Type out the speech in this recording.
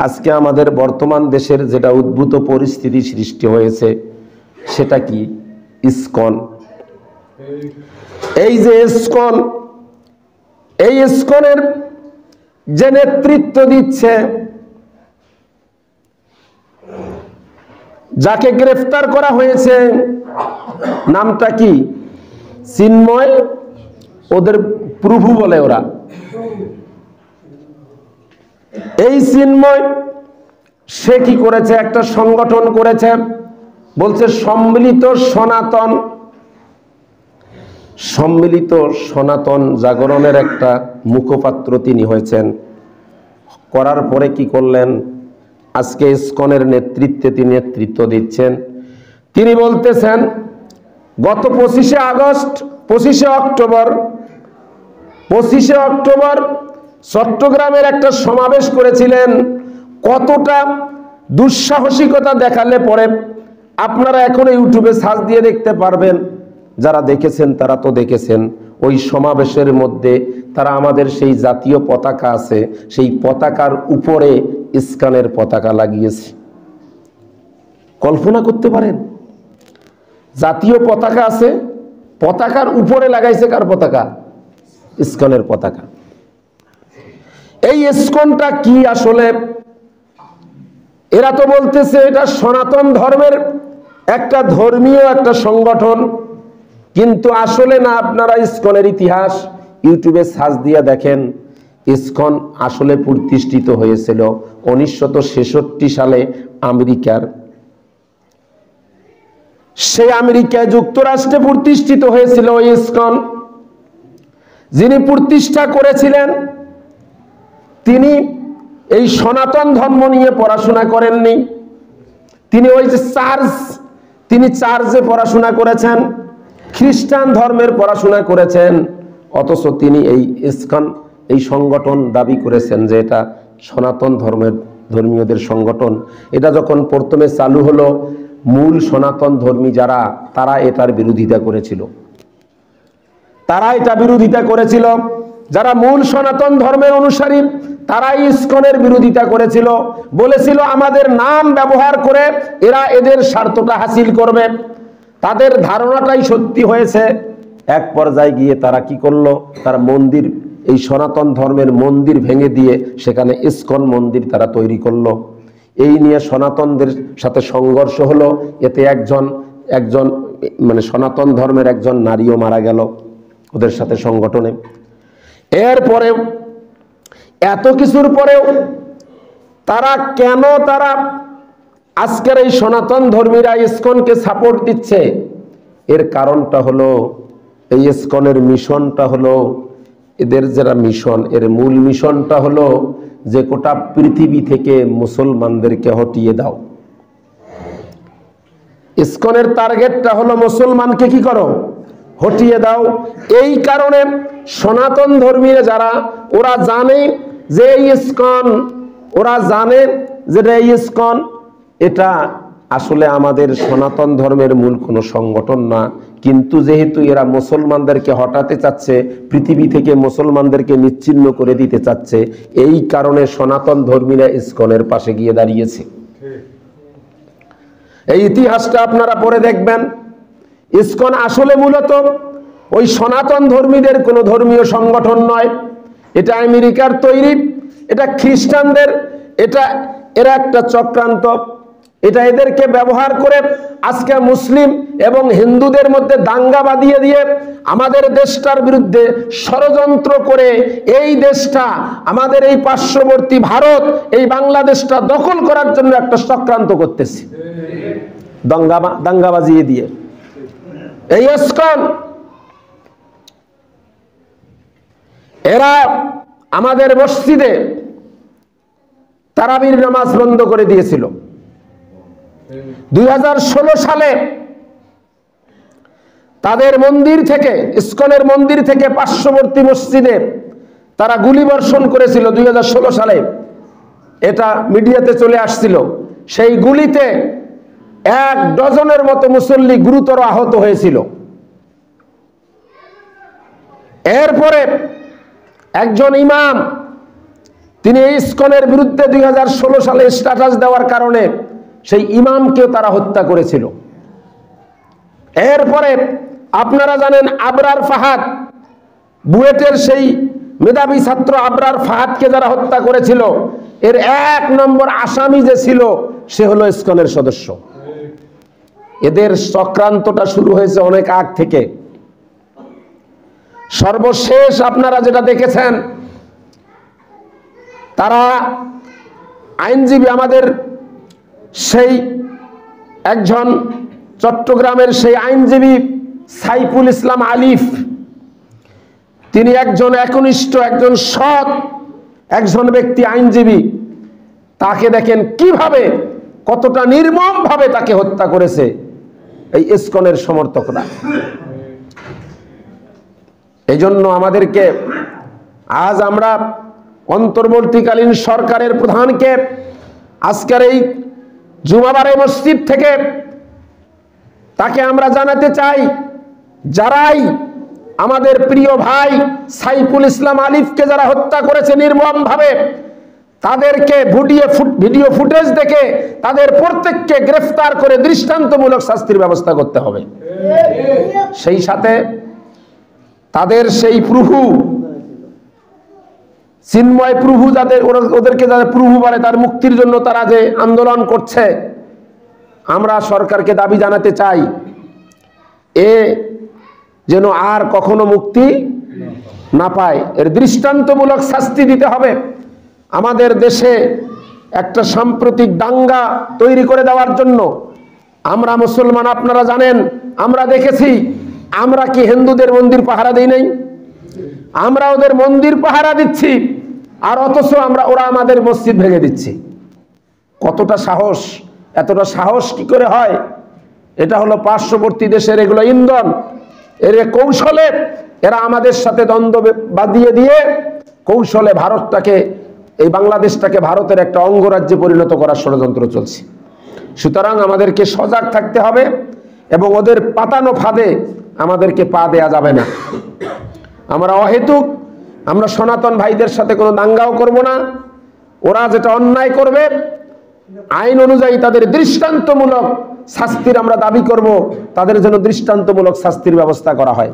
আজকে আমাদের বর্তমান দেশের যেটা উদ্ভূত পরিস্থিতি সৃষ্টি হয়েছে সেটা কি? ইসকন। এই যে ইসকন, এই ইসকনের যে নেতৃত্ব দিচ্ছে, যাকে গ্রেফতার করা হয়েছে নামটা কি? চিন্ময়, ওদের প্রভু বলে ওরা। এই চিন্ময় সে কি করেছে? একটা সংগঠন করেছে, বলছে সম্মিলিত সনাতন। সম্মিলিত সনাতন জাগরণের একটা মুখপাত্র তিনি হয়েছেন। করার পরে কি করলেন? আজকে ইসকনের নেতৃত্বে তিনি নেতৃত্ব দিচ্ছেন। তিনি বলতেছেন গত 25শে আগস্ট, 25শে অক্টোবর চট্টগ্রামের একটা সমাবেশ করেছিলেন। কতটা দুঃসাহসিকতা দেখালে পরে আপনারা এখন ইউটিউবে সার্চ দিয়ে দেখতে পারবেন। যারা দেখেছেন তারা তো দেখেছেন। ওই সমাবেশের মধ্যে তারা আমাদের সেই জাতীয় পতাকা আছে, সেই পতাকার উপরে ইসকনের পতাকা লাগিয়েছে। কল্পনা করতে পারেন? জাতীয় পতাকা আছে, পতাকার উপরে লাগাইছে কার পতাকা? ইসকনের পতাকা। এই ইসকনটা কি আসলে? এরা তো বলতেছে এটা সনাতন ধর্মের একটা ধর্মীয় একটা সংগঠন, কিন্তু আসলে না। আপনারা ইসকনের ইতিহাস ইউটিউবে সার্চ দিয়ে দেখেন। ইসকন আসলে প্রতিষ্ঠিত হয়েছিল 1966 সালে আমেরিকার, সেই আমেরিকায় যুক্তরাষ্ট্রে প্রতিষ্ঠিত হয়েছিল ওই ইসকন। যিনি প্রতিষ্ঠা করেছিলেন তিনি এই সনাতন ধর্ম নিয়ে পড়াশোনা করেননি। তিনি ওই যে তিনি চার্চে পড়াশোনা করেছেন, খ্রিস্টান ধর্মের পড়াশোনা করেছেন। অথচ তিনি এই ইসকন, এই সংগঠন দাবি করেছেন যে এটা সনাতন ধর্মীয়দের সংগঠন। এটা যখন প্রথমে চালু হলো, মূল সনাতন ধর্মী যারা, তারা এটার বিরোধিতা করেছিল। যারা মূল সনাতন ধর্মের অনুসারী তারাই ইসকনের বিরোধিতা করেছিল। বলেছিল আমাদের নাম ব্যবহার করে এরা এদের স্বার্থটা হাসিল করবে। তাদের ধারণাটাই সত্যি হয়েছে। এক পর্যায়ে গিয়ে তারা কি করলো? তারা মন্দির, এই সনাতন ধর্মের মন্দির ভেঙে দিয়ে সেখানে ইসকন মন্দির তারা তৈরি করলো। এই নিয়ে সনাতনদের সাথে সংঘর্ষ হলো। এতে একজন মানে সনাতন ধর্মের একজন নারীও মারা গেল ওদের সাথে সংগঠনে। এরপরে এত কিছুর পরেও তারা আজকের এই সনাতন ধর্মীরা ইসকনকে সাপোর্ট দিচ্ছে? এর কারণটা হলো, এই ইসকনের মিশনটা হলো, এদের যারা মিশন, এর মূল মিশনটা হলো যে গোটা পৃথিবী থেকে মুসলমানদেরকে হটিয়ে দাও। ইসকনের টার্গেটটা হলো মুসলমানকে কি করো? হটিয়ে দাও। এই কারণে সনাতন ধর্মীরা যারা, ওরা জানে যে ইসকন, এটা আসলে আমাদের সনাতন ধর্মের মূল কোনো সংগঠন না। কিন্তু যেহেতু এরা মুসলমানদেরকে হটাতে চাচ্ছে, পৃথিবী থেকে মুসলমানদেরকে নিচ্ছিন্ন করে দিতে চাচ্ছে, এই কারণে সনাতন ধর্মীরা ইসকনের পাশে গিয়ে দাঁড়িয়েছে। এই ইতিহাসটা আপনারা পড়ে দেখবেন। ইসকন আসলে মূলত ওই সনাতন ধর্মীদের কোনো ধর্মীয় সংগঠন নয়। এটা আমেরিকার তৈরি, এটা খ্রিস্টানদের, এরা একটা চক্রান্ত। এটা এদেরকে ব্যবহার করে আজকে মুসলিম এবং হিন্দুদের মধ্যে দাঙ্গা বাঁধিয়ে দিয়ে আমাদের দেশটার বিরুদ্ধে ষড়যন্ত্র করে এই দেশটা, আমাদের এই পার্শ্ববর্তী ভারত, এই বাংলাদেশটা দখল করার জন্য একটা চক্রান্ত করতেছে, দাঙ্গা বাজিয়ে দিয়ে। এই ইসকন এরা আমাদের মসজিদে তারাবির নামাজ বন্ধ করে দিয়েছিল। 2016 সালে তাদের মন্দির থেকে, ইসকনের মন্দির থেকে পার্শ্ববর্তী মসজিদে তারা গুলি বর্ষণ করেছিল 2016 সালে। এটা মিডিয়াতে চলে আসছিল। সেই গুলিতে 1 ডজনের মতো মুসল্লি গুরুতর আহত হয়েছিল। এরপরে একজন ইমাম তিনি এই ইসকনের বিরুদ্ধে 2016 সালে স্ট্যাটাস দেওয়ার কারণে সেই ইমামকেও তারা হত্যা করেছিল। এরপরে আপনারা জানেন আবরার ফাহাদ, বুয়েটের সেই মেধাবী ছাত্র আবরার ফাহাদকে যারা হত্যা করেছিল, এর 1 নম্বর আসামি যে ছিল সে হলো ইসকনের সদস্য। এদের চক্রান্তটা শুরু হয়েছে অনেক আগ থেকে। সর্বশেষ আপনারা যেটা দেখেছেন, তারা আইনজীবী, আমাদের সেই একজন চট্টগ্রামের সেই আইনজীবী সাইফুল ইসলাম আলিফ, তিনি একজন একনিষ্ঠ, একজন সৎ একজন ব্যক্তি, আইনজীবী। তাকে দেখেন কিভাবে, কতটা নির্মমভাবে তাকে হত্যা করেছে এই ইসকনের সমর্থকরা। এই জন্য আমাদেরকে আজ আমরা অন্তর্বর্তীকালীন সরকারের প্রধানকে আজকের এই জুমাবারে মসজিদ থেকে তাকে আমরা জানাতে চাই, যারাই আমাদের প্রিয় ভাই সাইফুল ইসলাম আলিফকে যারা হত্যা করেছে নির্মমভাবে, তাদেরকে ভিডিও ফুটেজ দেখে তাদের প্রত্যেককে গ্রেফতার করে দৃষ্টান্তমূলক শাস্তির ব্যবস্থা করতে হবে। সেই সাথে তাদের সেই প্রভু চিন্ময় প্রভু, যাদের ওদেরকে যাদের প্রভু বলে, তার মুক্তির জন্য তারা যে আন্দোলন করছে, আমরা সরকারকে দাবি জানাতে চাই এ যেন আর কখনো মুক্তি না পায়, এর দৃষ্টান্তমূলক শাস্তি দিতে হবে। আমাদের দেশে একটা সাম্প্রতিক দাঙ্গা তৈরি করে দেওয়ার জন্য আমরা মুসলমান, আপনারা জানেন, আমরা দেখেছি, আমরা কি হিন্দুদের মন্দির পাহারা দিই নাই? আমরা ওদের মন্দির পাহারা দিচ্ছি, আর অথচ ওরা আমাদের মসজিদ ভেঙে দিচ্ছে। কতটা সাহস! এতটা সাহস কি করে হয়? এটা হলো পার্শ্ববর্তী দেশের এগুলো ইন্ধন, এর কৌশলে এরা আমাদের সাথে দ্বন্দ্ব বাঁধিয়ে দিয়ে কৌশলে ভারতটাকে, এই বাংলাদেশটাকে ভারতের একটা অঙ্গরাজ্যে পরিণত করার ষড়যন্ত্র চলছে। সুতরাং আমাদেরকে সজাগ থাকতে হবে এবং ওদের পাতানো ফাঁদে আমাদেরকে পা দেয়া যাবে না। আমরা অহেতুক, আমরা সনাতন ভাইদের সাথে কোনো দাঙ্গাও করব না। ওরা যেটা অন্যায় করবে আইন অনুযায়ী তাদের দৃষ্টান্তমূলক শাস্তির আমরা দাবি করব, তাদের জন্য দৃষ্টান্তমূলক শাস্তির ব্যবস্থা করা হয়।